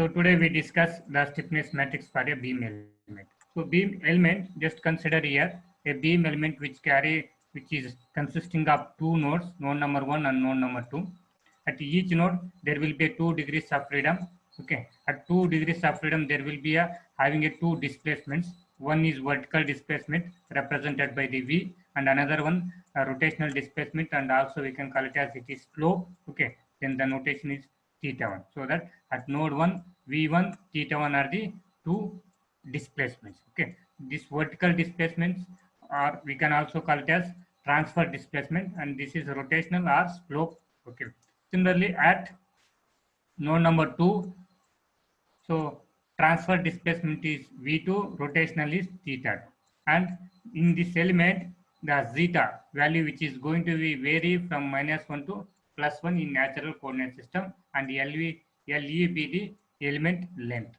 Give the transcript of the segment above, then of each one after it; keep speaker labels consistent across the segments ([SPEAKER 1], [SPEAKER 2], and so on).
[SPEAKER 1] today we discuss the stiffness matrix for a beam element. So beam element, just consider here a beam element which is consisting of two nodes, node number 1 and node number 2. At each node there will be 2 degrees of freedom. Okay, at 2 degrees of freedom there will be having a two displacements. One is vertical displacement represented by the V, and another one rotational displacement, and also we can call it as it is slope. Okay, then the notation is theta 1. So that at node 1 V1 theta 1 are the two displacements. Okay, this vertical displacements, or we can also call it as transfer displacement, and this is rotational or slope. Okay, similarly at node number 2, so transfer displacement is V2, rotational is theta. And in this element, the zeta value which is going to be vary from -1 to +1 in natural coordinate system, and LE be the element length.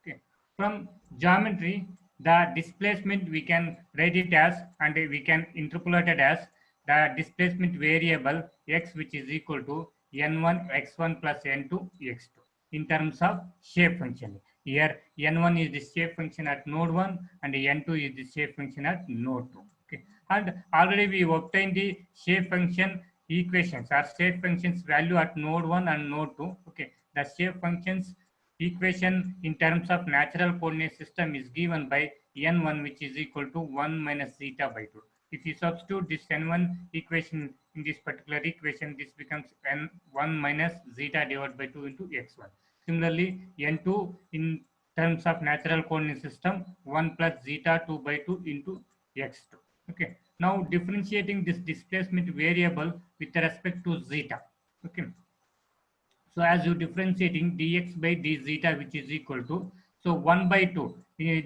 [SPEAKER 1] Okay. From geometry, the displacement we can write it as, and we can interpolate it as the displacement variable x, which is equal to n1 x1 plus n2 x2 in terms of shape function. Here n1 is the shape function at node 1 and n2 is the shape function at node 2. Okay. And already we obtained the shape function equations or shape functions value at node 1 and node 2. Okay. The shape functions equation in terms of natural coordinate system is given by n1, which is equal to 1 minus zeta by 2. If you substitute this n1 equation in this particular equation, this becomes n1 minus zeta divided by 2 into x1. Similarly, n2 in terms of natural coordinate system, 1 plus zeta 2 by 2 into x2. Okay. Now differentiating this displacement variable with respect to zeta. Okay. So as you differentiating dx by d zeta, which is equal to, so 1 by 2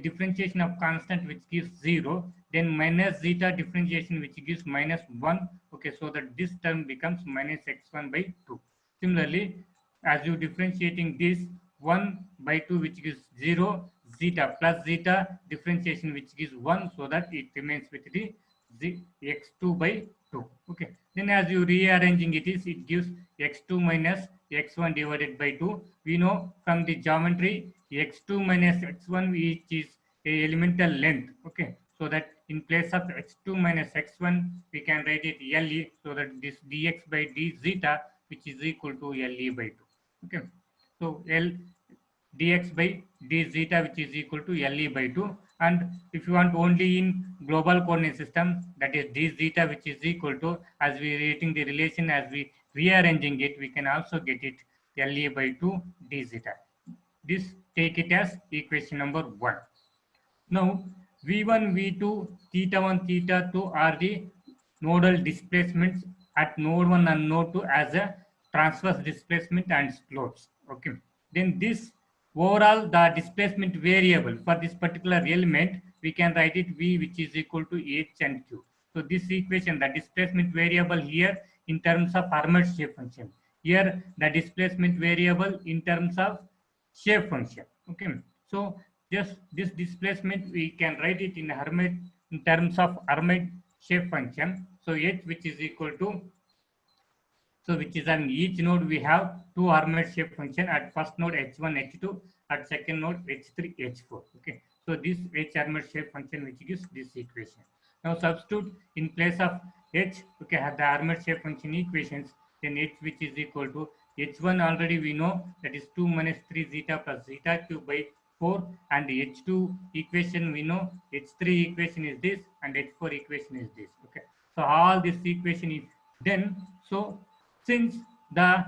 [SPEAKER 1] differentiation of constant which gives 0, then minus zeta differentiation which gives minus 1. Okay, so that this term becomes minus x1 by 2. Similarly, as you differentiating this 1 by 2 which gives 0, zeta plus zeta differentiation which gives 1, so that it remains with the x2 by 2. Okay, then as you rearranging it gives x2 minus x1 divided by 2. We know from the geometry x2 minus x1 which is a elemental length. Okay, so that in place of x2 minus x1 we can write it LE, so that this dx by d zeta which is equal to LE by 2. Okay, so L dx by d zeta which is equal to LE by 2. And if you want only in global coordinate system, that is d zeta which is equal to, as we rating the relation, as we rearranging it, we can also get it LE by 2 d zeta. This take it as equation number 1. Now V1, V2, theta 1, theta 2 are the nodal displacements at node 1 and node 2 as a transverse displacement and slopes. Okay. Then this overall the displacement variable for this particular element, we can write it V, which is equal to H and Q. So this equation, the displacement variable here in terms of Hermite shape function. Here the displacement variable in terms of shape function. Okay. So just this displacement we can write it in Hermite in terms of Hermite shape function. So H, which is equal to, so which is on each node we have two Hermite shape function at first node h1 h2, at second node h3 h4. Okay, so this H Hermite shape function which gives this equation. Now substitute in place of H, okay, have the Hermite shape function equations, then H which is equal to h1 already we know, that is 2 minus 3 zeta plus zeta cube by 4, and h2 equation we know, h3 equation is this, and h4 equation is this. Okay, so all this equation is then, so since the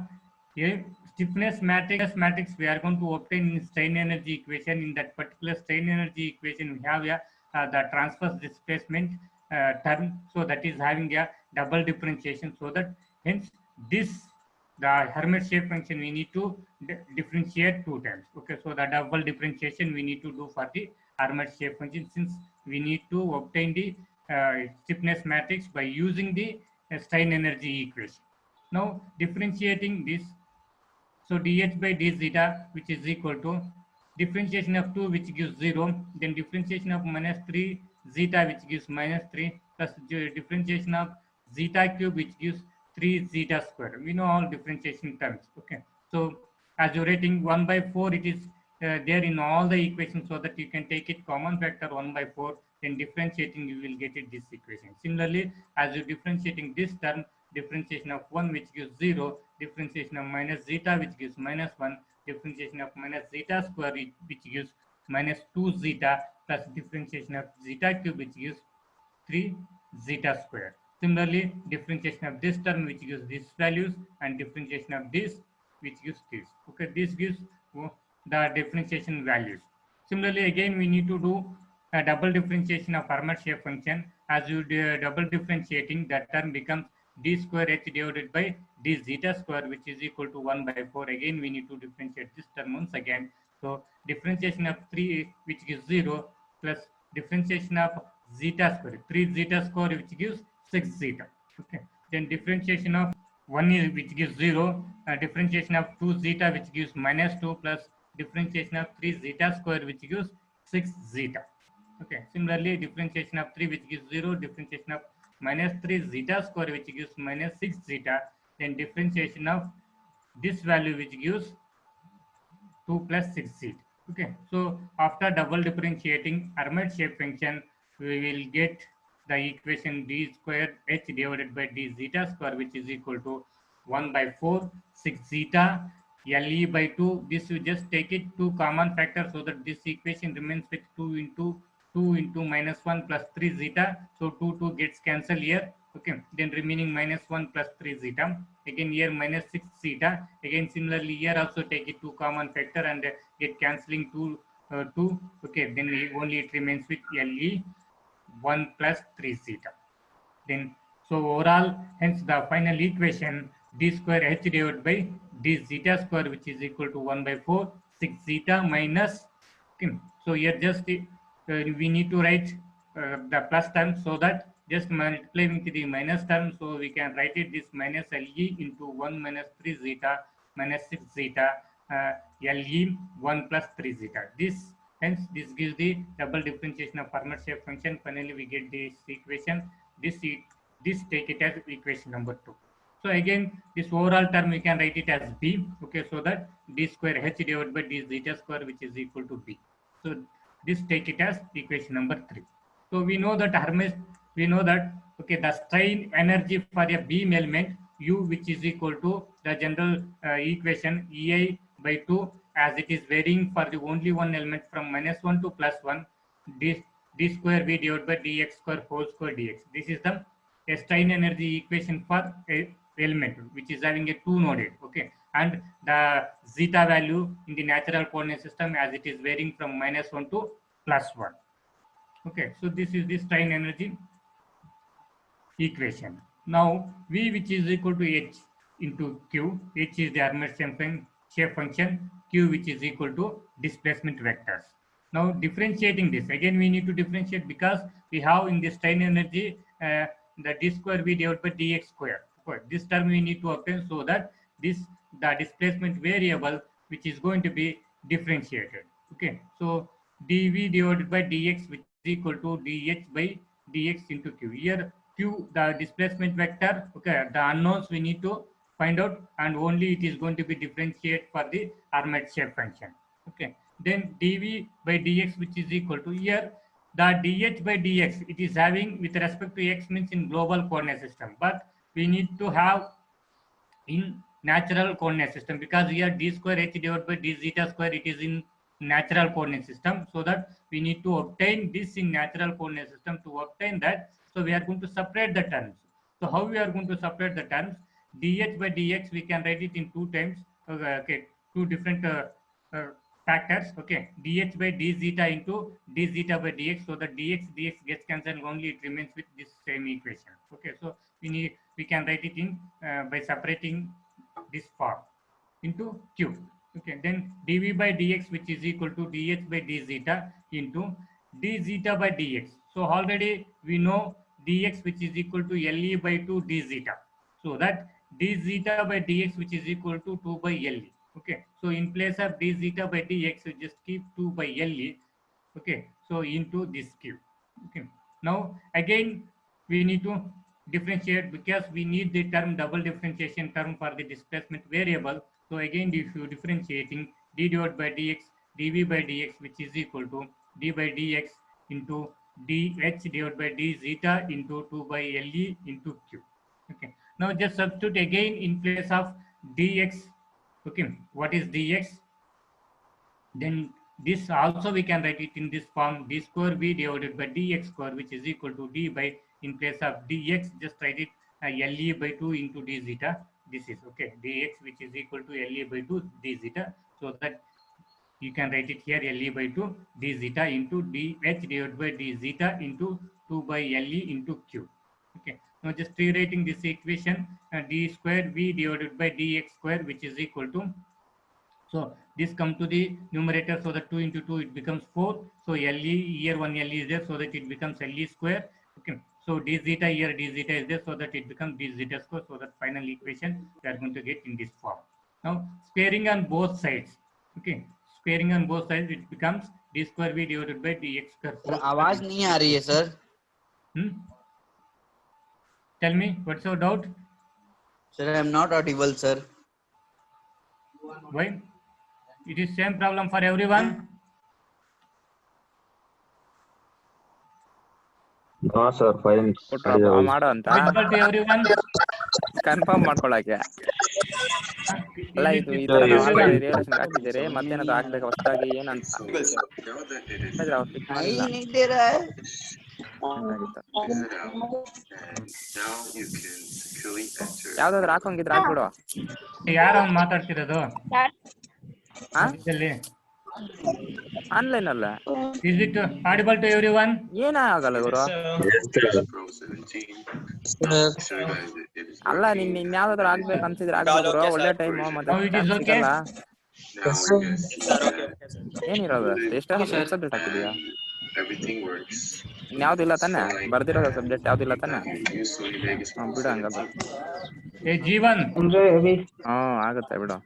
[SPEAKER 1] stiffness matrix we are going to obtain in strain energy equation, in that particular strain energy equation we have the transverse displacement term, so that is having a double differentiation, so that hence this the Hermite shape function we need to differentiate 2 times. Okay, so the double differentiation we need to do for the Hermite shape function, since we need to obtain the stiffness matrix by using the strain energy equation. Now differentiating this, so dh by d zeta which is equal to differentiation of 2 which gives 0, then differentiation of minus 3 zeta which gives minus 3, plus differentiation of zeta cube which gives 3 zeta square. We know all differentiation terms. Okay, so as you're writing 1 by 4, it is there in all the equations, so that you can take it common factor 1 by 4, then differentiating you will get it this equation. Similarly, as you're differentiating this term, differentiation of 1 which gives 0, differentiation of minus zeta which gives minus 1, differentiation of minus zeta square which gives minus 2 zeta, plus differentiation of zeta cube which gives 3 zeta square. Similarly, differentiation of this term which gives these values, and differentiation of this which gives this. Okay, this gives the differentiation values. Similarly, again we need to do a double differentiation of Hermite shape function. As you do double differentiating, that term becomes d square h divided by d zeta square, which is equal to 1 by 4. Again we need to differentiate this term once again. So differentiation of 3 which gives 0, plus differentiation of zeta square, 3 zeta square which gives 6 zeta. Okay, then differentiation of 1 is which gives 0, differentiation of 2 zeta which gives minus 2, plus differentiation of 3 zeta square which gives 6 zeta. Okay, similarly differentiation of 3 which gives 0, differentiation of minus 3 zeta square which gives minus 6 zeta, then differentiation of this value which gives 2 plus 6 zeta. Okay, so after double differentiating Hermite shape function, we will get the equation d square h divided by d zeta square, which is equal to 1 by 4 6 zeta le by 2. This you just take it two common factors, so that this equation remains with 2 into minus 1 plus 3 zeta. So 2 gets cancelled here. Okay, then remaining minus 1 plus 3 zeta. Again here minus 6 zeta. Again similarly here also take it two common factor and get cancelling 2. Okay, then only it remains with le 1 plus 3 zeta. Then so overall, hence the final equation d square h divided by d zeta square, which is equal to 1 by 4 6 zeta minus. Okay, so here just we need to write the plus term, so that just multiplying with the minus term, so we can write it this minus le into 1 minus 3 zeta minus 6 zeta le 1 plus 3 zeta. This hence this gives the double differentiation of Hermite shape function. Finally we get this equation. This take it as equation number 2. So again this overall term we can write it as b. Okay, so that d square h divided by d zeta square, which is equal to b. So this take it as equation number 3. So we know that okay, the strain energy for a beam element u, which is equal to the general equation ei by 2, as it is varying for the only one element from minus 1 to plus 1, d square v divided by dx square whole square dx. This is the strain energy equation for a element which is having a 2 noded. Okay, and the zeta value in the natural coordinate system, as it is varying from minus 1 to plus 1. Okay, so this is the strain energy equation. Now v, which is equal to h into q, h is the Hermite shape function, q which is equal to displacement vectors. Now differentiating this, again we need to differentiate, because we have in the strain energy the d square v divided by dx square. This term we need to obtain, so that the displacement variable which is going to be differentiated. Okay, so dv divided by dx, which is equal to dh by dx into q. Here q, the displacement vector. Okay, the unknowns we need to find out, and only it is going to be differentiate for the Hermite shape function. Okay, then dv by dx, which is equal to, here the dh by dx, it is having with respect to x, means in global coordinate system, but we need to have in natural coordinate system, because here d square h divided by d zeta square, it is in natural coordinate system, so that we need to obtain this in natural coordinate system. To obtain that, so we are going to separate the terms. So how we are going to separate the terms? Dh by dx, we can write it in two terms. Okay, two different uh, factors. Okay, dh by d zeta into d zeta by dx, so that dx gets cancelled, only it remains with this same equation. Okay, so we can write it in by separating this form into q. Okay, then dv by dx, which is equal to dh by d zeta into d zeta by dx. So already we know dx, which is equal to le by 2 d zeta, so that d zeta by dx, which is equal to 2 by le. Okay, so in place of d zeta by dx, we just keep 2 by le. Okay, so into this q. Okay, now again we need to differentiate, because we need the term double differentiation term for the displacement variable. So again, if you differentiating d divided by dx, dv by dx, which is equal to d by dx into dh divided by d zeta into 2 by le into q. Okay. Now just substitute again in place of dx. Okay. What is dx? Then this also we can write it in this form, d square v divided by dx square, which is equal to d by, in place of dx, just write it le by 2 into d zeta. This is okay, dx which is equal to le by 2 d zeta. So that you can write it here le by 2 d zeta into dh divided by d zeta into 2 by le into q. Okay. Now just rewriting this equation, d square v divided by dx square, which is equal to, so this come to the numerator, so that 2 into 2 it becomes 4. So LE, here one LE is there, so that it becomes LE square. Okay. So d zeta, here d zeta is there, so that it becomes d zeta square. So that final equation we are going to get in this form. Now squaring on both sides. Okay. Squaring on both sides, it becomes d square v divided by dx square.
[SPEAKER 2] Sir आवाज नहीं आ रही है sir.
[SPEAKER 1] Tell me, what's your doubt?
[SPEAKER 2] Sir, I am not audible, sir.
[SPEAKER 1] Why? It is same problem for everyone.
[SPEAKER 3] No sir, fine.
[SPEAKER 4] ಮಾಡೋ ಅಂತ
[SPEAKER 1] Visible to everyone.
[SPEAKER 4] Confirm ಮಾಡ್ಕೊಳಕ್ಕೆ ಅಲ್ಲ ಇದು ಈ ತರ ನಾವು ರಿಯಲೇಷನ್ ಹಾಕಿದ್ದೀರಿ ಮತ್ತೇನದು ಹಾಕ್ಬೇಕು ಹೊಸದಾಗಿ ಏನಂತ
[SPEAKER 2] नहीं दे रहा है.
[SPEAKER 4] ಯಾವ್ದಾದ್ರು ಹಾಕೋಂಗಿದ್ರೆ ಹಾಕ್ಬಿಡು.
[SPEAKER 1] ಯಾರು ಅವ್ನು ಮಾತಾಡ್ತಿರೋದು
[SPEAKER 4] ಆನ್ಲೈನ್ ಅಲ್ಲ.
[SPEAKER 1] Is it audible to everyone?
[SPEAKER 4] ಏನಾಗಲ್ಲ ಗುರು. ಅಲ್ಲ ನಿನ್ ಯಾವ್ದಾದ್ರು ಆಗ್ಬೇಕು ಅನ್ಸಿದ್ರೆ ಆಗ್ಬೋದು, ಒಳ್ಳೆ ಟೈಮ್ ಮತ್ತೆ ಸಿಗಲ್ಲ. ಏನಿರೋದು ಎಷ್ಟು ಸಬ್ಜೆಕ್ಟ್ ಹಾಕಿದೀಯಾ? ಯಾವ್ದಿಲ್ಲ ತಾನೆ ಬರ್ದಿರೋ ಸಬ್ಜೆಕ್ಟ್ ಯಾವ್ದಿಲ್ಲ ತಾನೆ? ಬಿಡು ಹಂಗಾದ್ರೆ.
[SPEAKER 1] ಜೀವನ್
[SPEAKER 4] ಆಗುತ್ತೆ ಬಿಡು.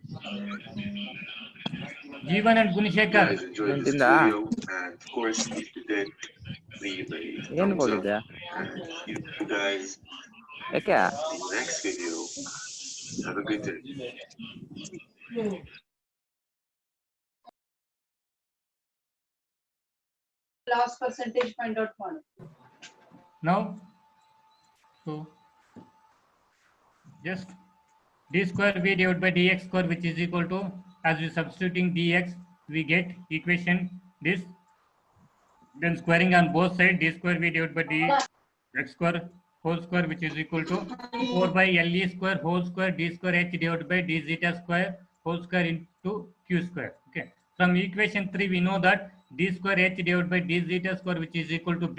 [SPEAKER 1] ಜೀವನ್ ಅಂಡ್ ಗುಣಶೇಖರ್
[SPEAKER 4] ನಿಂತಿಂದ ಏನ್ ಹೋಗಿದ್ದೆ? ಯಾಕೆ
[SPEAKER 5] last percentage find out one.
[SPEAKER 1] Now, so just d square v divided by dx square, which is equal to, as we substituting dx, we get equation this. Then squaring on both sides, d square v divided by dx square whole square, which is equal to 4 by le square whole square d square h divided by d zeta square whole square into q square. Okay. From equation 3, we know that d square h divided by d zeta square, which is equal to b.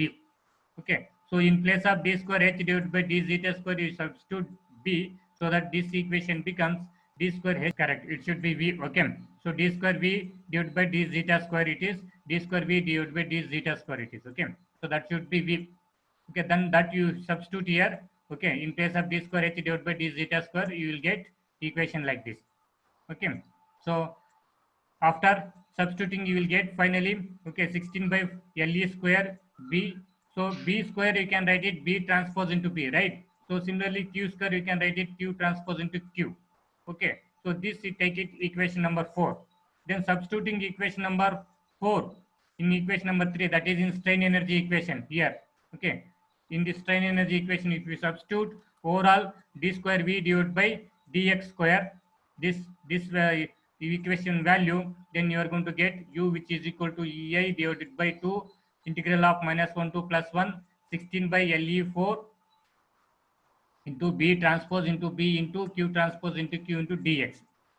[SPEAKER 1] Okay. So in place of d square h divided by d zeta square, you substitute b, so that this equation becomes d square h. Correct. It should be v. Okay. So d square v divided by d zeta square, it is d square v divided by d zeta square, it is. Okay. So that should be v. Okay. Then that you substitute here. Okay. In place of d square h divided by d zeta square, you will get equation like this. Okay. So after substituting, you will get finally, okay, 16 by le square b. So b square you can write it b transpose into b, right? So similarly q square you can write it q transpose into q. Okay. So this you take it equation number 4. Then substituting equation number 4 in equation number 3, that is in strain energy equation here. Okay. In this strain energy equation, if we substitute overall d square v divided by dx square, this equation value, then you are going to get u, which is equal to ei divided by 2 integral of -1 to +1 16 by le4 into b transpose into b into q transpose into q into dx.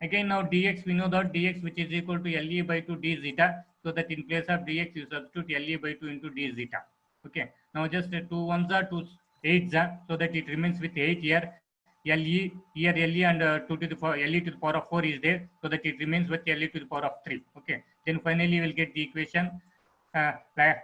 [SPEAKER 1] Again, now dx, we know that dx, which is equal to le by 2 d zeta, so that in place of dx you substitute le by 2 into d zeta. Okay. Now just 2 1s are 2 8s are, so that it remains with 8 here. Le here le and 2 to the power le to the power of 4 is there, so that it remains with le to the power of 3. Okay. Then finally we will get the equation like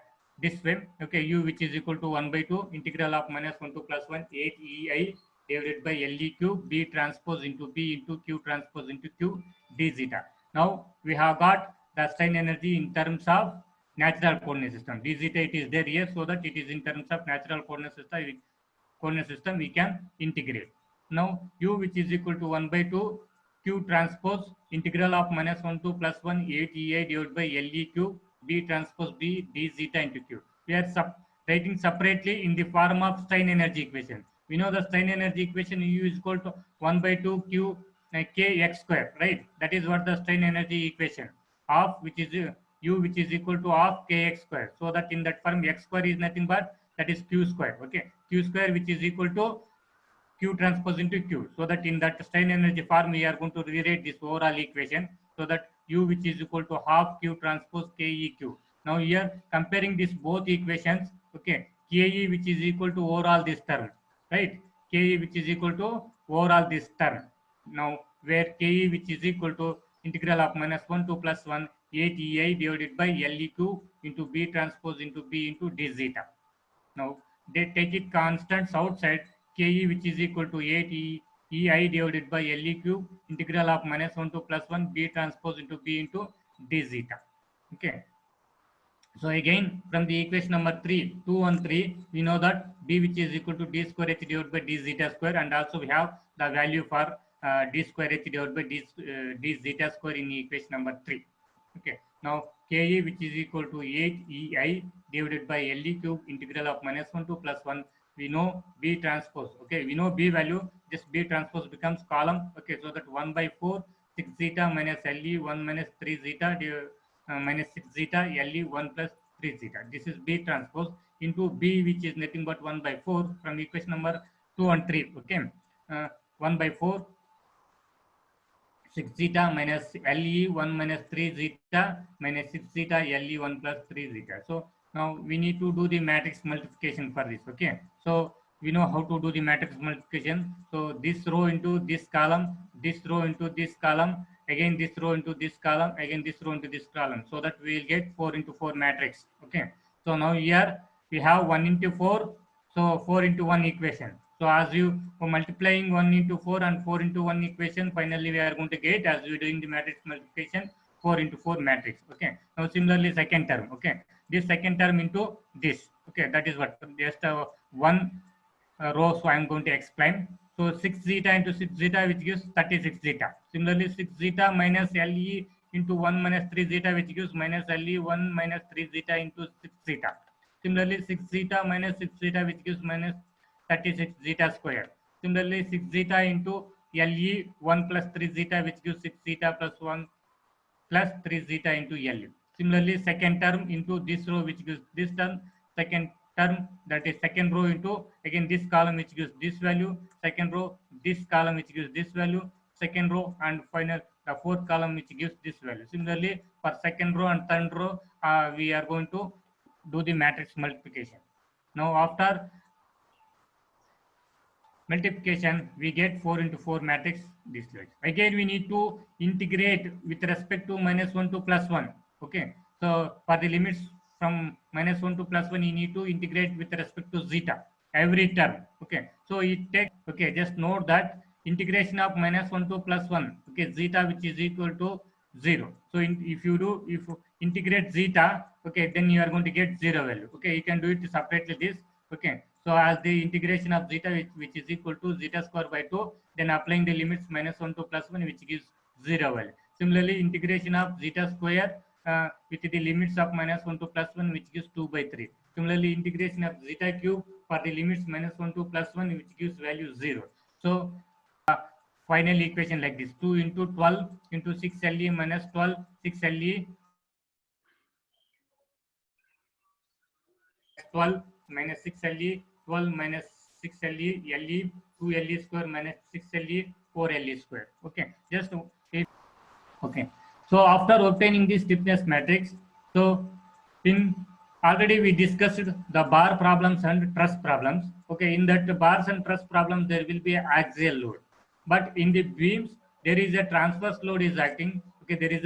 [SPEAKER 1] this way. Okay. U, which is equal to 1 by 2 integral of -1 to +1 8 ei divided by le cube b transpose into b into q transpose into q d zeta. Now we have got the strain energy in terms of natural coordinate system. D zeta it is there here, so that it is in terms of natural coordinate system we can integrate. Now u, which is equal to 1 by 2 Q transpose integral of -1 to +1 8 EI divided by LEQ B transpose B d zeta into Q. We are writing separately in the form of strain energy equation. We know the strain energy equation U is equal to 1 by 2 Q K x square, right? That is what the strain energy equation of which is U which is equal to half Kx square. So that in that form x square is nothing but that is Q square. Okay, Q square which is equal to Q transpose into Q. So that in that strain energy form, we are going to rewrite this overall equation so that U which is equal to half Q transpose KEQ. Now here comparing this both equations, okay, KE which is equal to overall this term, right? KE which is equal to overall this term. Now where KE which is equal to integral of -1 to +1 8 EI divided by LEQ into B transpose into B into d zeta. Now they take it constants outside, Ke which is equal to 8 EI divided by LEQ integral of -1 to +1 B transpose into B into d zeta. Okay. So again from the equation number 3, 2 and 3, we know that B which is equal to d square h divided by d zeta square, and also we have the value for d square h divided by d zeta square in equation number 3. Okay. Now Ke which is equal to 8 EI divided by LE cube integral of -1 to +1. We know B transpose. Okay, we know B value. Just B transpose becomes column. Okay, so that 1 by 4 6 zeta minus LE 1 minus 3 zeta minus 6 zeta LE 1 plus 3 zeta. This is B transpose into B, which is nothing but 1 by 4 from equation number 2 and 3. Okay, 1 by 4 6 zeta minus LE 1 minus 3 zeta minus 6 zeta LE 1 plus 3 zeta. So now we need to do the matrix multiplication for this. Okay, so we know how to do the matrix multiplication. So this row into this column, this row into this column, again this row into this column, again this row into this column, so that we will get 4 into 4 matrix. Okay, so now here we have 1 into 4, so 4 into 1 equation. So as you multiplying 1 into 4 and 4 into 1 equation, finally we are going to get, as we are doing the matrix multiplication, 4 into 4 matrix. Okay, now similarly second term. Okay, this second term into this. Okay, that is what just one row. So I am going to explain. So 6 zeta into 6 zeta, which gives 36 zeta. Similarly 6 zeta minus LE into 1 minus 3 zeta, which gives minus LE 1 minus 3 zeta into 6 zeta. Similarly 6 zeta minus 6 zeta, which gives minus 36 zeta square. Similarly 6 zeta into LE 1 plus 3 zeta, which gives 6 zeta plus 1 plus 3 zeta into LE. Similarly second term into this row, which gives this term, second term, that is second row into again this column, which gives this value, second row this column, which gives this value, second row, and final the fourth column, which gives this value. Similarly for second row and third row, we are going to do the matrix multiplication. Now after multiplication, we get 4 into 4 matrix this way. Again we need to integrate with respect to -1 to +1. Okay, so for the limits from -1 to +1, you need to integrate with respect to zeta every term. Okay, so it takes, okay, just note that integration of -1 to +1, okay, zeta which is equal to 0. So if you integrate zeta, okay, then you are going to get 0 value. Okay, you can do it separately this. Okay, so as the integration of zeta which is equal to zeta square by 2, then applying the limits -1 to +1, which gives 0 value. Similarly integration of zeta square with the limits of -1 to +1, which gives 2 by 3. Similarly integration of zeta cube for the limits -1 to +1, which gives value 0. So final equation like this: 2 into 12 into 6 LE minus 12 6 LE 12 minus 6 LE 12 minus 6 LE LE 2 LE square minus 6 LE 4 LE square. Okay, just okay. So after obtaining this stiffness matrix, so in already we discussed the bar problems and truss problems. Okay, in that bars and truss problems there will be an axial load, but in the beams there is a transverse load is acting. Okay, there is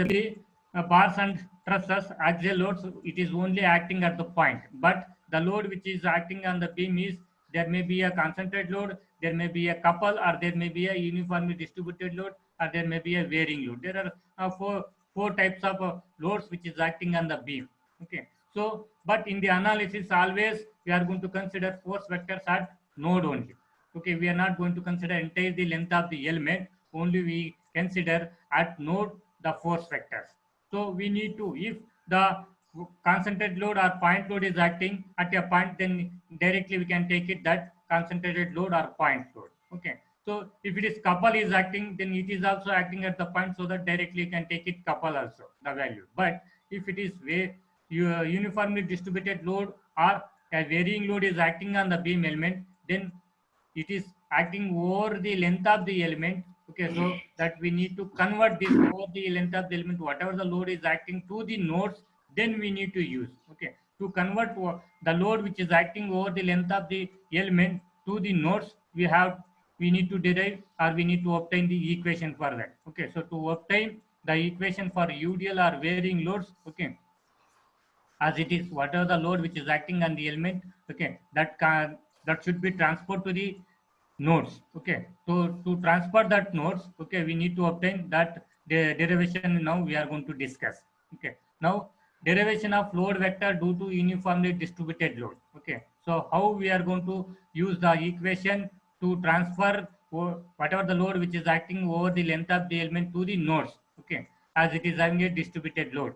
[SPEAKER 1] a bars and trusses axial loads, it is only acting at the point, but the load which is acting on the beam is, there may be a concentrated load, there may be a couple, or there may be a uniformly distributed load, or there may be a varying load. There are four types of loads which is acting on the beam. Okay, so but in the analysis always we are going to consider force vectors at node only. Okay, we are not going to consider entire the length of the element, only we consider at node the force vectors. So we need to, if the concentrated load or point load is acting at a point, then directly we can take it that concentrated load or point load. Okay. So if it is couple is acting, then it is also acting at the point, so that directly you can take it couple also the value. But if it is uniformly distributed load or a varying load is acting on the beam element, then it is acting over the length of the element. Okay, so that we need to convert this over the length of the element, whatever the load is acting to the nodes, then we need to use. Okay, to convert the load which is acting over the length of the element to the nodes, we need to derive or we need to obtain the equation for that. Okay, so to obtain the equation for UDL or varying loads, okay, as it is whatever the load which is acting on the element, okay, that should be transferred to the nodes. Okay, so to transfer that nodes, okay, we need to obtain that the derivation. Now we are going to discuss. Okay, now derivation of load vector due to uniformly distributed load. Okay, so how we are going to use the equation to transfer whatever the load which is acting over the length of the element to the nodes. Okay, as it is having a distributed load,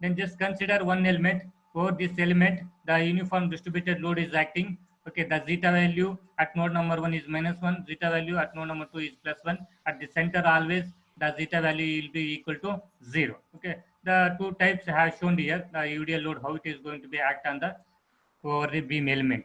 [SPEAKER 1] then just consider one element. For this element, the uniform distributed load is acting. Okay, the zeta value at node number 1 is -1, zeta value at node number 2 is +1. At the center, always the zeta value will be equal to 0. Okay, the two types have shown here, the UDL load, how it is going to be act on the over the beam element.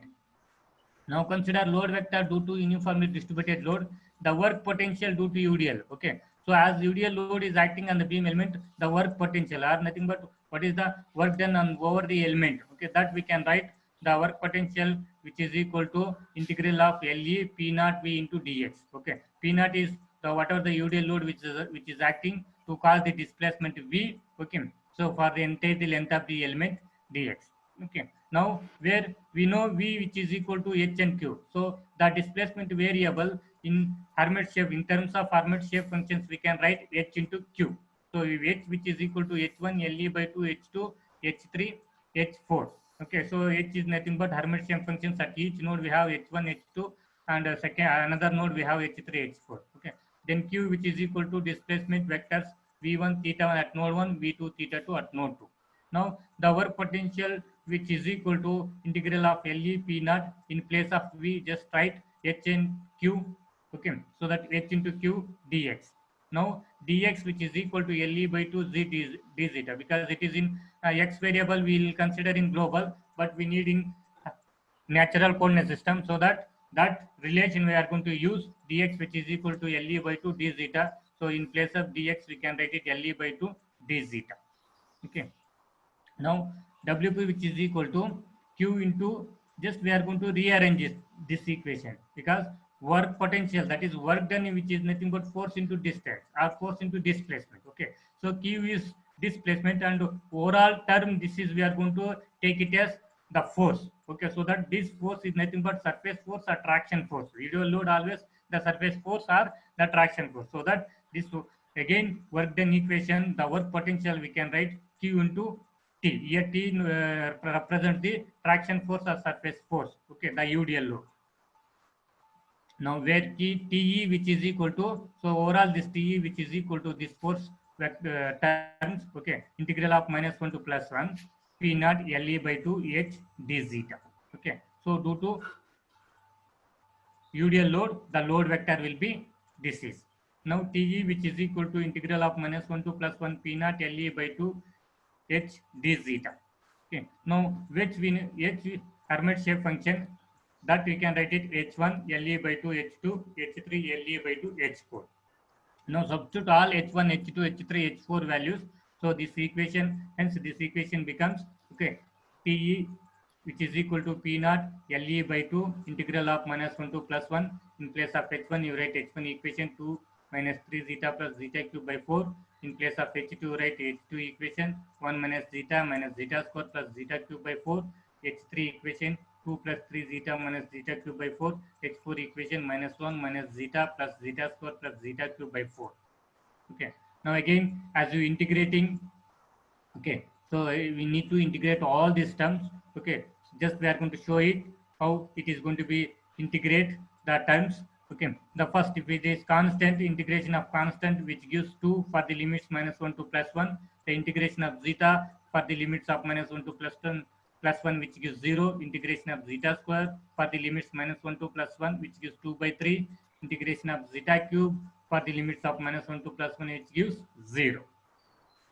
[SPEAKER 1] Now consider load vector due to uniformly distributed load, the work potential due to UDL. Okay, so as UDL load is acting on the beam element, the work potential are nothing but what is the work done on over the element. Okay, that we can write the work potential, which is equal to integral of LE P naught V into dx. Okay, P naught is the whatever the UDL load which is acting to cause the displacement V. Okay, so for the entire length of the element dx. Okay, now where we know V which is equal to H and Q, so the displacement variable in Hermite-Shape, in terms of Hermite-Shape functions, we can write H into Q. So H which is equal to H1 LE by 2 H2 H3 H4. Okay, so H is nothing but Hermite-Shape functions. At each node we have H1 H2, and second another node we have H3 H4. Okay, then Q which is equal to displacement vectors V1 theta 1 at node 1, V2 theta 2 at node 2. Now the work potential which is equal to integral of LE P naught, in place of V just write H and Q. Okay, so that H into Q dx. Now dx which is equal to LE by 2 z d zeta, because it is in x variable we will consider in global, but we need in natural coordinate system, so that relation we are going to use dx which is equal to LE by 2 d zeta. So in place of dx we can write it LE by 2 d zeta. Okay, now WP which is equal to Q into, just we are going to rearrange this equation, because work potential, that is work done, which is nothing but force into distance or force into displacement. Okay, so Q is displacement, and overall term, this is we are going to take it as the force. Okay, so that this force is nothing but surface force or traction force. Radial load always the surface force or the traction force. So that this again work done equation, the work potential we can write Q into T. Here T represents the traction force or surface force. Okay, the UDL load. Now where TE which is equal to, so overall this TE which is equal to this force terms. Okay, integral of -1 to +1 P naught LE by 2 H d zeta. Okay, so due to UDL load, the load vector will be this is. Now TE which is equal to integral of -1 to +1 P naught LE by 2 H d zeta. Okay, now which we H Hermite-Shape function, that we can write it H1 LE by 2 H2 H3 LE by 2 H4. Now substitute all H1 H2 H3 H4 values. So this equation, hence this equation becomes, okay, TE which is equal to P naught LE by 2 integral of -1 to +1. In place of H1 you write H1 equation 2 minus 3 zeta plus zeta cube by 4. In place of H2 write H2 equation 1 minus zeta square plus zeta cube by 4. H3 equation 2 plus 3 zeta minus zeta cube by 4. H4 equation -1 minus zeta plus zeta square plus zeta cube by 4. Okay, now again as you integrating, okay, so we need to integrate all these terms. Okay, just we are going to show it how it is going to be integrate the terms. Okay, the first, if it is constant, integration of constant which gives 2 for the limits -1 to +1, the integration of zeta for the limits of -1 to +1 which gives 0, integration of zeta square for the limits -1 to +1 which gives 2/3, integration of zeta cube for the limits of -1 to +1 which gives 0.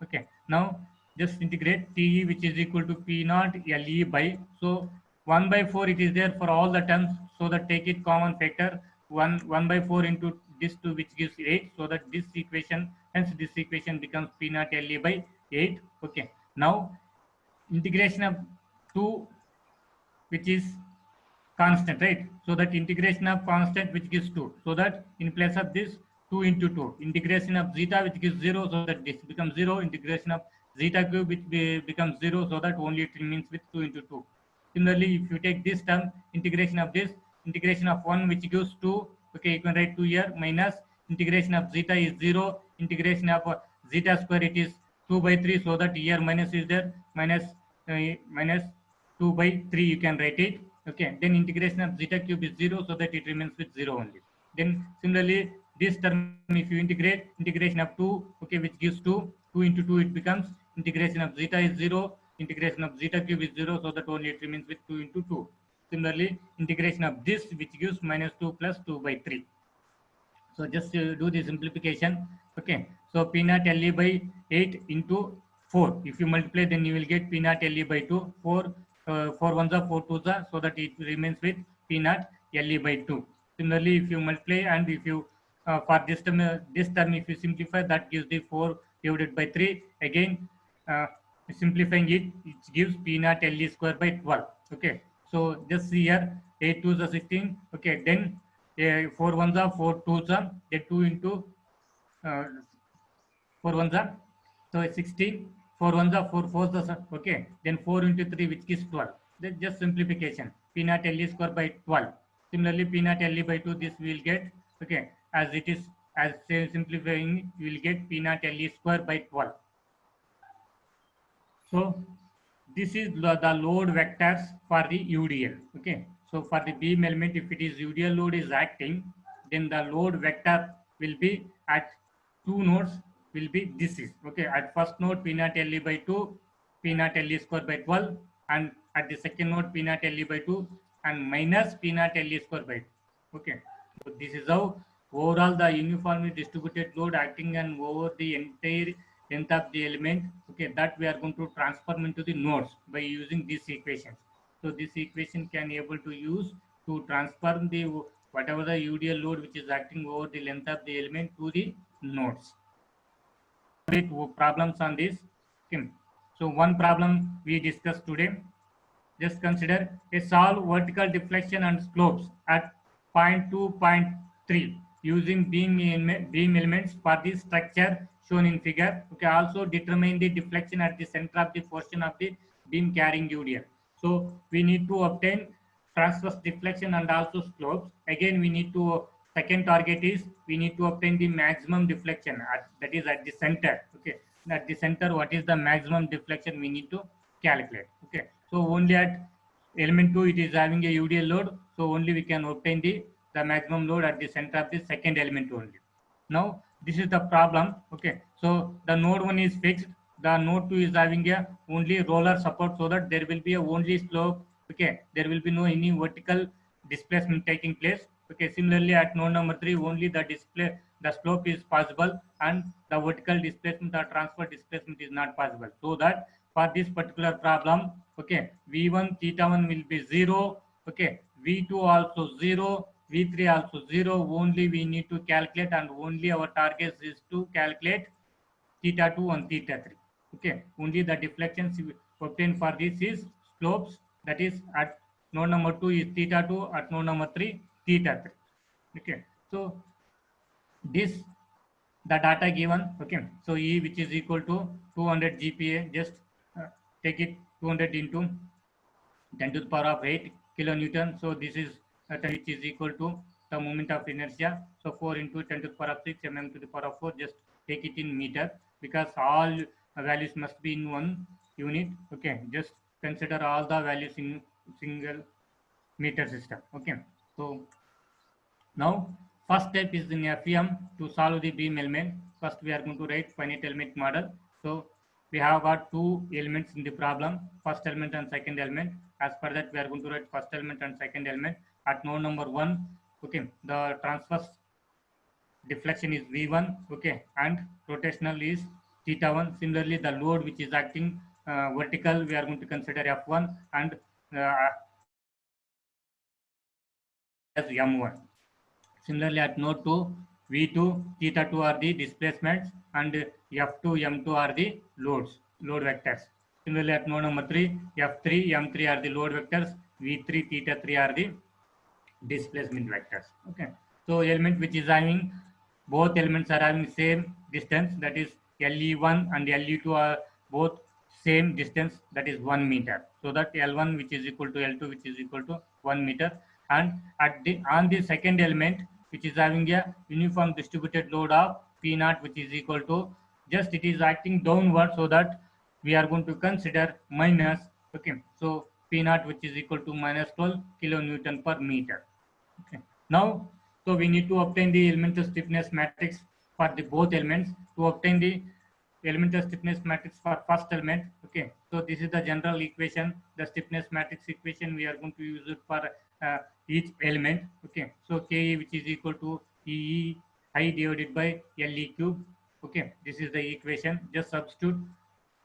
[SPEAKER 1] Okay, now just integrate TE which is equal to P naught LE by, so 1/4 it is there for all the terms, so that take it common factor 1/4 into this 2 which gives 8, so that this equation, hence this equation becomes P naught LE by 8. Okay, now integration of 2 which is constant, right? So that integration of constant which gives 2, so that in place of this 2 into 2, integration of zeta which gives 0, so that this becomes 0, integration of zeta cube which becomes 0, so that only it remains with 2 into 2. Similarly, if you take this term, integration of this, integration of 1 which gives 2, okay, you can write 2 here, minus integration of zeta is 0, integration of zeta square it is 2/3, so that here minus is there, minus 2/3 you can write it. Okay, then integration of zeta cube is 0, so that it remains with 0 only. Then similarly, this term if you integrate, integration of 2, okay, which gives 2 into 2 it becomes, integration of zeta is 0, integration of zeta cube is 0, so that only it remains with 2 into 2. Similarly, integration of this which gives -2 plus 2/3. So just do the simplification. Okay, so P naught LE by 8 into 4. If you multiply, then you will get P naught LE by 2. 4 ones are 4 twos are, so that it remains with P naught LE by 2. Similarly, if you multiply and if you for this term if you simplify, that gives the 4 divided by 3. Again, simplifying it, it gives P naught LE square by 12. Okay, so just see here 8 twos are 16. Okay, then 4 ones are 4 twos are, then 2 into 4 ones are, so 16, 4 ones are 4 fours are, okay, then 4 into 3 which is 12. That's just simplification. P naught LE square by 12. Similarly, P naught LE by 2, this we will get, okay, as it is, as simplifying, you will get P naught LE square by 12. So this is the load vectors for the UDL. Okay, so for the beam element, if it is UDL load is acting, then the load vector will be at two nodes will be this is, okay, at first node P naught LE by 2, P naught LE square by 12, and at the second node P naught LE by 2 and minus P naught LE square by 2. Okay, so this is how overall the uniformly distributed load acting and over the entire length of the element, okay, that we are going to transform into the nodes by using these equations. So this equation can able to use to transform the whatever the UDL load which is acting over the length of the element to the nodes. Problems on this. Okay. So one problem we discussed today. Just consider a solve vertical deflection and slopes at 0.2, 0.3 using beam elements for the structure shown in figure. Okay, also determine the deflection at the center of the portion of the beam carrying UDL. So we need to obtain transverse deflection and also slopes. Again, we need to, second target is we need to obtain the maximum deflection that is at the center. Okay, at the center, what is the maximum deflection we need to calculate. Okay, so only at element 2 it is having a UDL load, so only we can obtain the maximum load at the center of the second element only. Now this is the problem. Okay, so the node 1 is fixed, the node 2 is having a only roller support, so that there will be a only slope. Okay, there will be no any vertical displacement taking place. Okay, similarly at node number 3 only the slope is possible and the vertical displacement or transfer displacement is not possible. So that for this particular problem, okay, v1 theta 1 will be 0, okay, v2 also 0, v3 also 0. Only we need to calculate and only our target is to calculate theta 2 and theta 3. Okay, only the deflections obtained for this is slopes, that is at node number 2 is theta 2, at node number 3 theta 3. Okay, so this the data given. Okay, so E which is equal to 200 GPa, just take it 200 into 10 to the power of 8 kilonewton. So this is which is equal to the moment of inertia. So 4 into 10 to the power of 6 mm to the power of 4. Just take it in meter because all values must be in one unit. Okay, just consider all the values in single meter system. Okay, so now first step is in FEM to solve the beam element. First, we are going to write finite element model. So we have got two elements in the problem, first element and second element. As per that, we are going to write first element and second element at node number 1. Okay, the transverse deflection is V1, okay, and rotational is theta 1. Similarly, the load which is acting vertical, we are going to consider F1 and as M1. Similarly, at node 2, V2, theta 2 are the displacements and F2, M2 are the load vectors. Similarly, at node number 3, F3, M3 are the load vectors, V3, theta 3 are the displacement vectors. Okay. So element which is having, both elements are having same distance, that is LE1 and LE2 are both same distance, that is 1 meter. So that L1 which is equal to L2 which is equal to 1 meter. And on the second element which is having a uniform distributed load of P0 which is equal to, just it is acting downward, so that we are going to consider minus, okay, so P0 which is equal to minus 12 kilonewton per meter. Okay. Now, so we need to obtain the elemental stiffness matrix for the both elements. To obtain the elemental stiffness matrix for first element, okay, so this is the general equation, the stiffness matrix equation. We are going to use it for each element. Okay, so Ke which is equal to EE I divided by Le cube. Okay, this is the equation. Just substitute.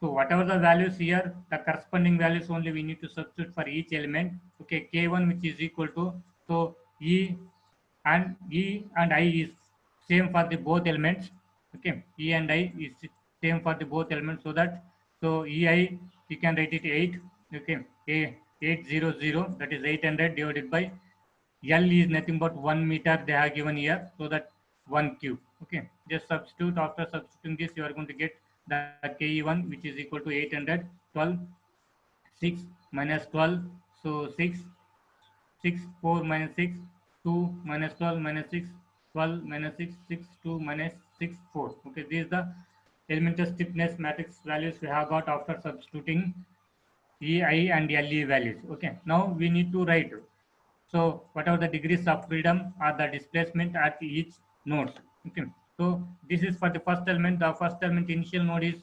[SPEAKER 1] So whatever the values here, the corresponding values only we need to substitute for each element. Okay, K1 which is equal to, so E and I is same for the both elements. Okay, E and I is same for the both elements, so that, so EI you can write it 8. Okay, 800, that is 800 divided by L is nothing but 1 meter they have given here, so that 1 cube. Okay, just substitute. After substituting this, you are going to get the Ke1 which is equal to 800, 12, 6 minus 12, so 6, 4 minus 6, 2 minus 12 minus 6, 12 minus 6, 6, 2 minus 6, 4. Okay, these are the elemental stiffness matrix values we have got after substituting EI and LE values. Okay, now we need to write, so whatever the degrees of freedom or the displacement at each node. Okay, so this is for the first element. The first element initial node is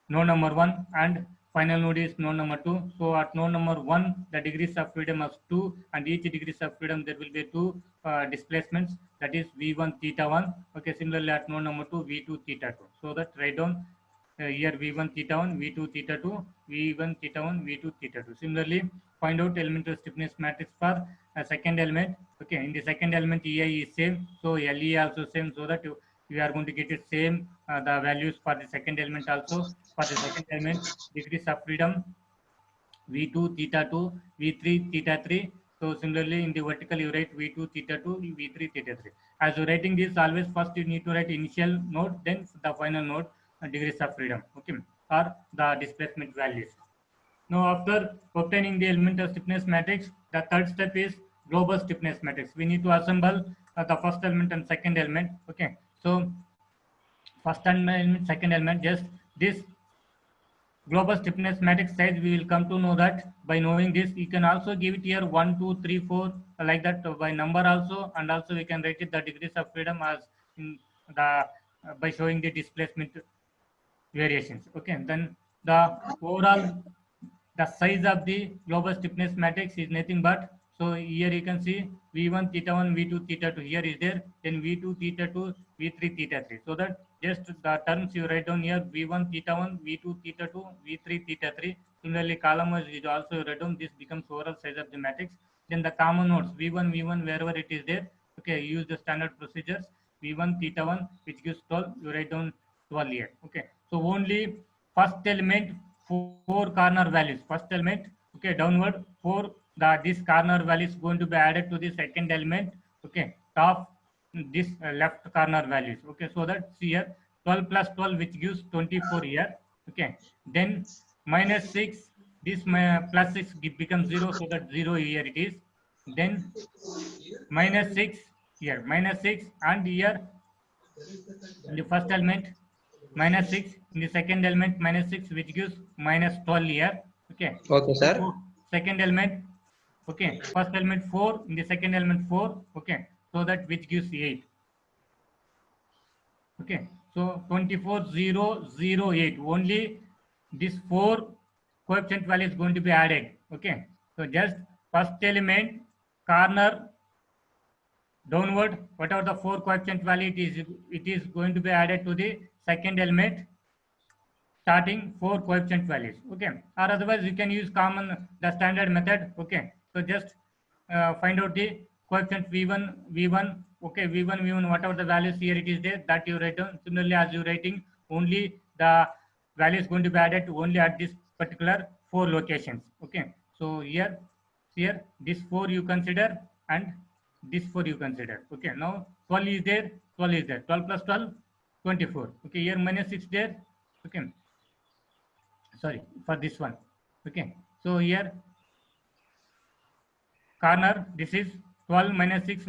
[SPEAKER 1] node number 1 and final node is node number 2. So at node number 1, the degrees of freedom is 2, and each degrees of freedom there will be 2 displacements, that is V1 theta 1. Okay, similarly at node number 2, V2 theta 2. So that write down here V1 theta 1, V2 theta 2, V1 theta 1, V2 theta 2. Similarly, find out elemental stiffness matrix for a second element. Okay, in the second element EI is same, so LE also same, so that you are going to get it same the values for the second element also. For the second element, degrees of freedom V2 theta 2, V3 theta 3. So similarly in the vertical you write V2 theta 2, V3 theta 3. As you're writing this, always first you need to write initial node, then the final node degrees of freedom, okay, or the displacement values. Now after obtaining the elemental stiffness matrix, the third step is global stiffness matrix. We need to assemble the first element and second element. Okay, so first element, second element, just this global stiffness matrix size we will come to know that. By knowing this, you can also give it here 1, 2, 3, 4 like that by number also, and also we can write it the degrees of freedom as in the by showing the displacement variations. Okay, then the overall the size of the global stiffness matrix is nothing but, so here you can see V1 theta 1, V2 theta 2 here is there, then V2 theta 2, V3 theta 3. So that just the terms you write down here, V1 theta 1, V2 theta 2, V3 theta 3. Similarly, column is also write down. This becomes overall size of the matrix. Then the common nodes V1 wherever it is there. Okay, use the standard procedures. V1 theta 1 which gives 12. You write down 12 here. Okay, so only first element 4 corner values. First element, okay, downward 4. This corner value is going to be added to the second element. Okay, top this left corner values. Okay, so that see here 12 plus 12 which gives 24 here. Okay, then minus 6. This plus 6 becomes 0, so that 0 here it is. Then minus 6 here, minus 6, and here in the first element minus 6, in the second element minus 6 which gives minus 12 here. Okay,
[SPEAKER 2] Okay, sir.
[SPEAKER 1] second element, okay, first element 4, in the second element 4. Okay, so that which gives 8. Okay, so 24008, only this 4 coefficient value is going to be added. Okay, so just first element corner downward, whatever the 4 coefficient value it is going to be added to the second element starting 4 coefficient values. Okay, or otherwise you can use common the standard method. Okay, so just find out the coefficient v1, okay, v1 whatever the values here it is there, that you write down. Similarly, as you writing, only the value is going to be added only at this particular 4 locations. Okay, so here this 4 you consider and this 4 you consider. Okay, now 12 is there, 12 plus 12 24. Okay, here minus 6 there. Okay, sorry for this one. Okay, so here corner, this is 12 minus 6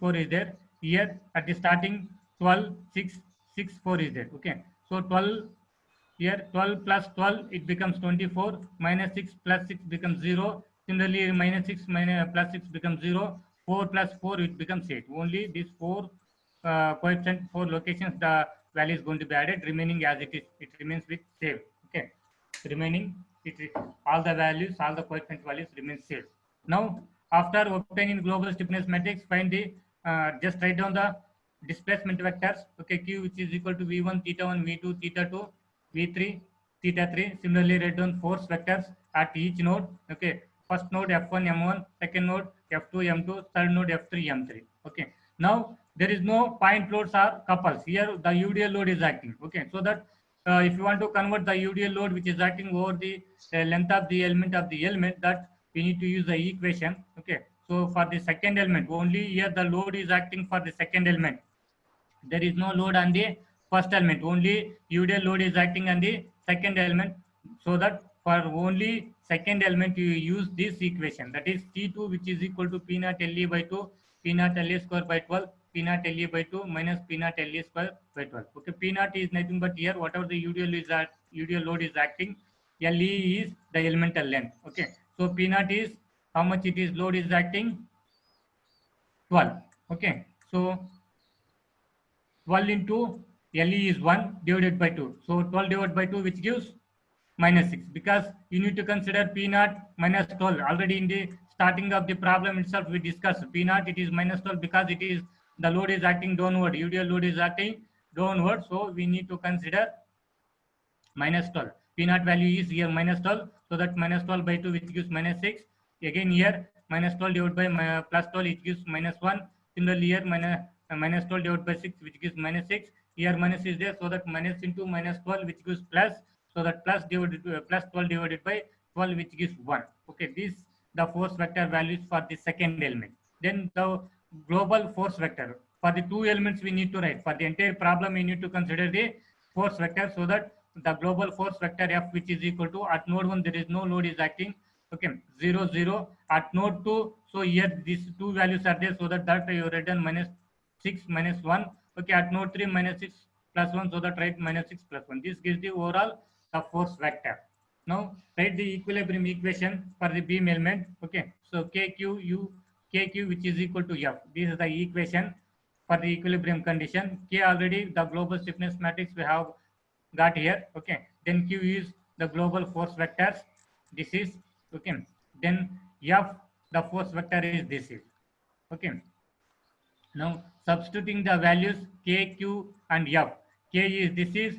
[SPEAKER 1] 4 is there. Here at the starting 12 6 6 4 is there. Okay, so 12 here 12 plus 12 it becomes 24, minus 6 plus 6 becomes 0. Similarly, minus 6 plus 6 becomes 0. 4 plus 4 it becomes 8. Only these 4 coefficient 4 locations the value is going to be added, remaining as it is, it remains with same. Okay, remaining all the values, all the coefficient values remain same. Now after obtaining global stiffness matrix, find the just write down the displacement vectors. Okay, q which is equal to v1 theta 1 v2 theta 2 v3 theta 3. Similarly, write down force vectors at each node. Okay, first node f1 m1, second node f2 m2, third node f3 m3. Okay, now there is no point loads or couples. Here the UDL load is acting. Okay, so that if you want to convert the UDL load which is acting over the length of the element, that we need to use the equation. Okay, so for the second element only, here the load is acting for the second element. There is no load on the first element, only UDL load is acting on the second element. So that for only second element you use this equation, that is T2 which is equal to P naught LE by 2 P naught LE square by 12 P naught LE by 2 minus P naught LE square by 12. Okay, P naught is nothing but here whatever the UDL load is acting, LE is the elemental length. Okay, so P naught is how much it is load is acting, 12. Okay, so 12 into LE is 1 divided by 2. So 12 divided by 2 which gives minus 6, because you need to consider P naught minus 12. Already in the starting of the problem itself we discussed P naught, it is minus 12 because it is the load is acting downward, UDL load is acting downward. So we need to consider minus 12. P naught value is here minus 12, so that minus 12 by 2 which gives minus 6. Again here minus 12 divided by plus 12 it gives minus 1. Similarly here minus 12 divided by 6 which gives minus 6. Here minus is there, so that minus into minus 12 which gives plus, so that plus 12 divided by 12 which gives 1. Okay, this the force vector values for the second element. Then the global force vector for the two elements we need to write. For the entire problem we need to consider the force vector, so that the global force vector F which is equal to, at node 1 there is no load is acting. Okay, 0 0 at node 2. So here these two values are there, so that you written minus 6 minus 1. Okay, at node 3 minus 6 plus 1, so that write minus 6 plus 1. This gives the overall the force vector. Now write the equilibrium equation for the beam element. Okay, so KQ which is equal to F. This is the equation for the equilibrium condition. K already the global stiffness matrix we have got here. Okay, then Q is the global force vectors. This is okay. Then F the force vector is this is okay. Now substituting the values K, Q and F. K is this is,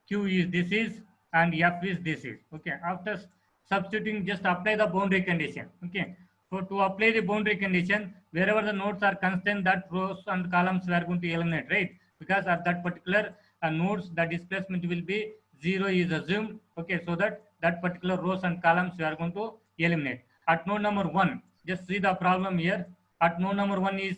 [SPEAKER 1] Q is this is, and F is this is. Okay, after substituting just apply the boundary condition. Okay, so to apply the boundary condition, wherever the nodes are constant, that rows and columns we are going to eliminate, right? Because at that particular nodes the displacement will be 0 is assumed. Okay, so that particular rows and columns we are going to eliminate. At node number 1, just see the problem here. At node number 1 is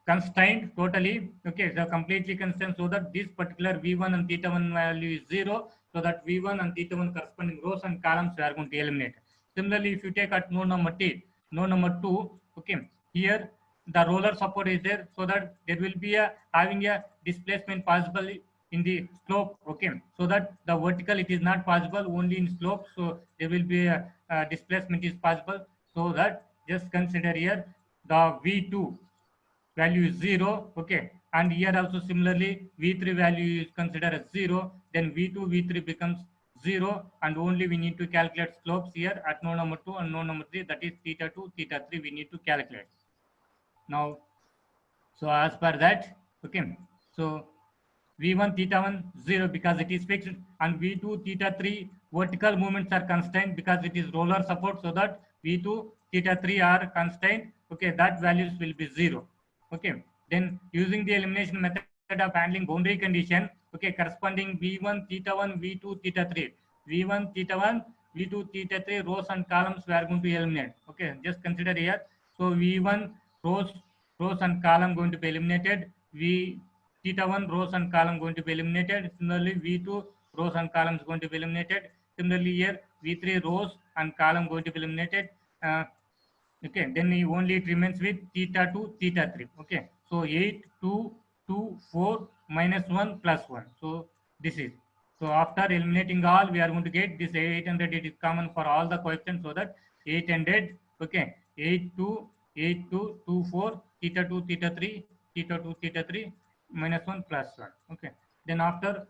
[SPEAKER 1] constrained totally. Okay, so completely constrained, so that this particular v1 and theta 1 value is 0, so that v1 and theta 1 corresponding rows and columns we are going to eliminate. Similarly, if you take at node number 2, okay, here the roller support is there, so that there will be having a displacement possible in the slope. Okay, so that the vertical it is not possible, only in slope, so there will be a displacement is possible. So that just consider here the v2 value is 0. Okay, and here also similarly V3 value is considered as 0. Then V2, V3 becomes 0, and only we need to calculate slopes here at node number 2 and node number 3, that is theta 2, theta 3 we need to calculate. Now, so as per that, okay, so V1 theta 1 0 because it is fixed, and V2 theta 3 vertical movements are constrained because it is roller support, so that V2 theta 3 are constrained. Okay, that values will be 0. Okay, then using the elimination method of handling boundary condition, okay, corresponding V1 theta 1 V2 theta 3, V1 theta 1 V2 theta 3 rows and columns we are going to eliminate. Okay, just consider here. So V1 rows and column going to be eliminated. V theta 1 rows and column going to be eliminated. Similarly, V2 rows and columns going to be eliminated. Similarly, here V3 rows and column going to be eliminated. Okay, then only it remains with theta 2, theta 3. Okay, so 8, 2, 2, 4, minus 1, plus 1. So this is. So after eliminating all, we are going to get this 800. It is common for all the coefficients, so that 800. Okay, 8, 2, 8, 2, 2, 4, theta 2, theta 3, theta 2, theta 3, minus 1, plus 1. Okay, then after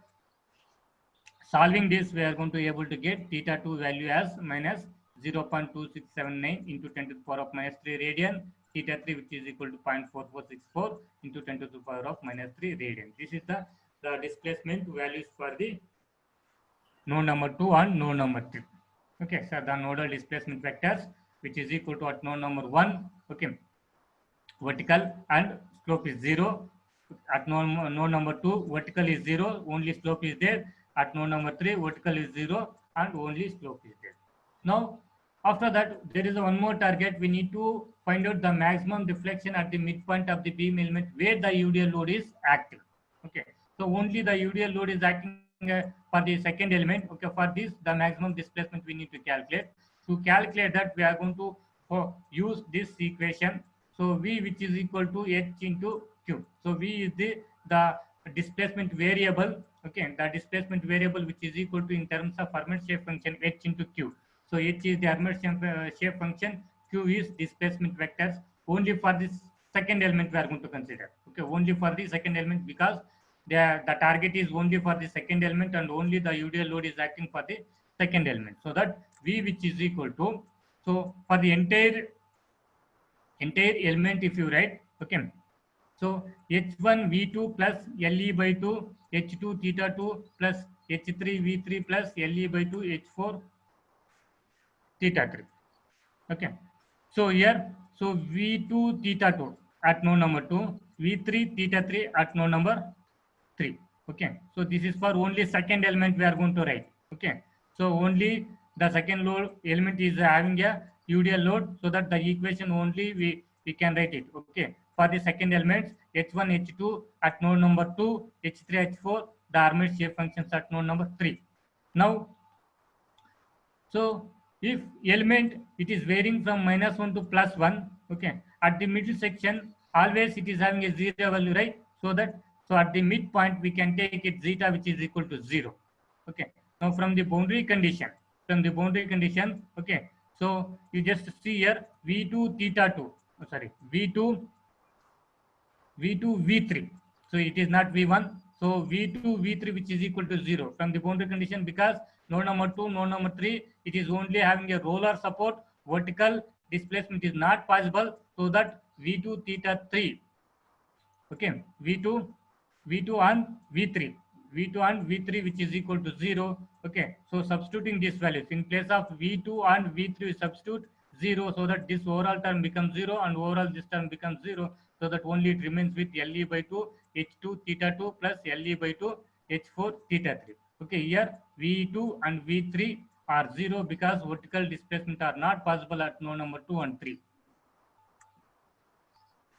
[SPEAKER 1] solving this, we are going to be able to get theta 2 value as minus 0.2679 into 10 to the power of minus 3 radian, theta 3 which is equal to 0.4464 into 10 to the power of minus 3 radian. This is the displacement values for the node number 2 and node number 3. Okay, so the nodal displacement vectors which is equal to at node number 1, okay, vertical and slope is 0. At node number 2, vertical is 0, only slope is there. At node number 3, vertical is 0 and only slope is there. Now, after that, there is one more target. We need to find out the maximum deflection at the midpoint of the beam element where the UDL load is active. Okay, so only the UDL load is acting for the second element. Okay, for this, the maximum displacement we need to calculate. To calculate that, we are going to use this equation. So V, which is equal to H into Q. So V is the displacement variable. Okay, the displacement variable which is equal to in terms of Hermite shape function H into Q. So H is the Hermite shape function, Q is displacement vectors. Only for this second element we are going to consider. Okay, only for the second element, because the target is only for the second element and only the UDL load is acting for the second element. So that V which is equal to, so for the entire element if you write, okay, so H1 V2 plus LE by 2, H2 theta 2 plus H3 V3 plus LE by 2, H4 theta 3. Okay, so here, so V2 theta 2 at node number 2, V3 theta 3 at node number 3. Okay, so this is for only second element we are going to write. Okay, so only the second load element is having a UDL load, so that the equation only we can write it. Okay, for the second elements H1 H2 at node number 2, H3 H4, the Hermite shape functions at node number 3. Now, so if element it is varying from -1 to +1, okay, at the middle section always it is having a 0 value, right? So that, so at the midpoint we can take it zeta which is equal to 0. Okay, now from the boundary condition, okay, so you just see here V2 theta 2, V2 V3, so it is not V1, so V2 V3 which is equal to 0 from the boundary condition, because node number 2, node number 3, it is only having a roller support, vertical displacement is not possible, so that V2 theta 3, okay, V2 and V3 which is equal to 0. Okay, so substituting these values in place of V2 and V3 substitute 0, so that this overall term becomes 0 and overall this term becomes 0, so that only it remains with LE by 2 H2 theta 2 plus LE by 2 H4 theta 3. Okay, here V2 and V3 are 0 because vertical displacement are not possible at node number 2 and 3.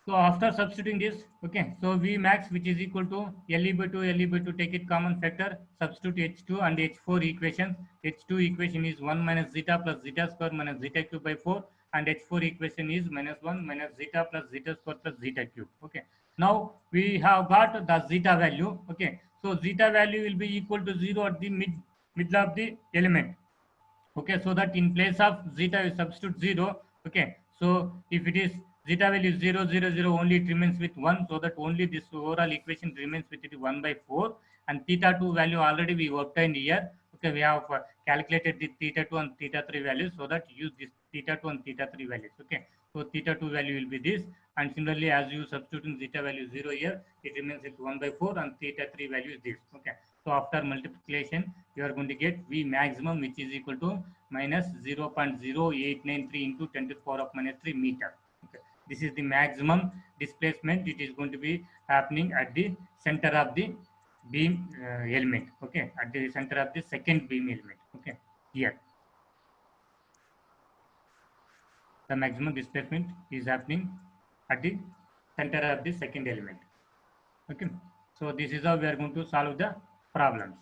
[SPEAKER 1] So after substituting this, okay, so V max which is equal to LE by 2, take it common factor, substitute H2 and H4 equations. H2 equation is 1 minus zeta plus zeta square minus zeta cube by 4, and H4 equation is -1 minus zeta plus zeta square plus zeta cube. Okay, now we have got the zeta value. Okay, so zeta value will be equal to 0 at the middle of the element. Okay, so that in place of zeta you substitute 0. Okay, so if it is zeta value 0, 0, 0 only it remains with 1, so that only this overall equation remains with it 1 by 4, and theta 2 value already we obtained here. Okay, we have calculated the theta 2 and theta 3 values, so that use this theta 2 and theta 3 values. Okay, so theta 2 value will be this, and similarly as you substituting zeta value 0 here, it remains with 1 by 4, and theta 3 value is this. Okay, so after multiplication you are going to get V maximum, which is equal to minus 0.0893 into 10 to the power of minus 3 meter. Okay, this is the maximum displacement. It is going to be happening at the center of the beam element. Okay, at the center of the second beam element. Okay, here the maximum displacement is happening at the center of the second element. Okay, so this is how we are going to solve the problems.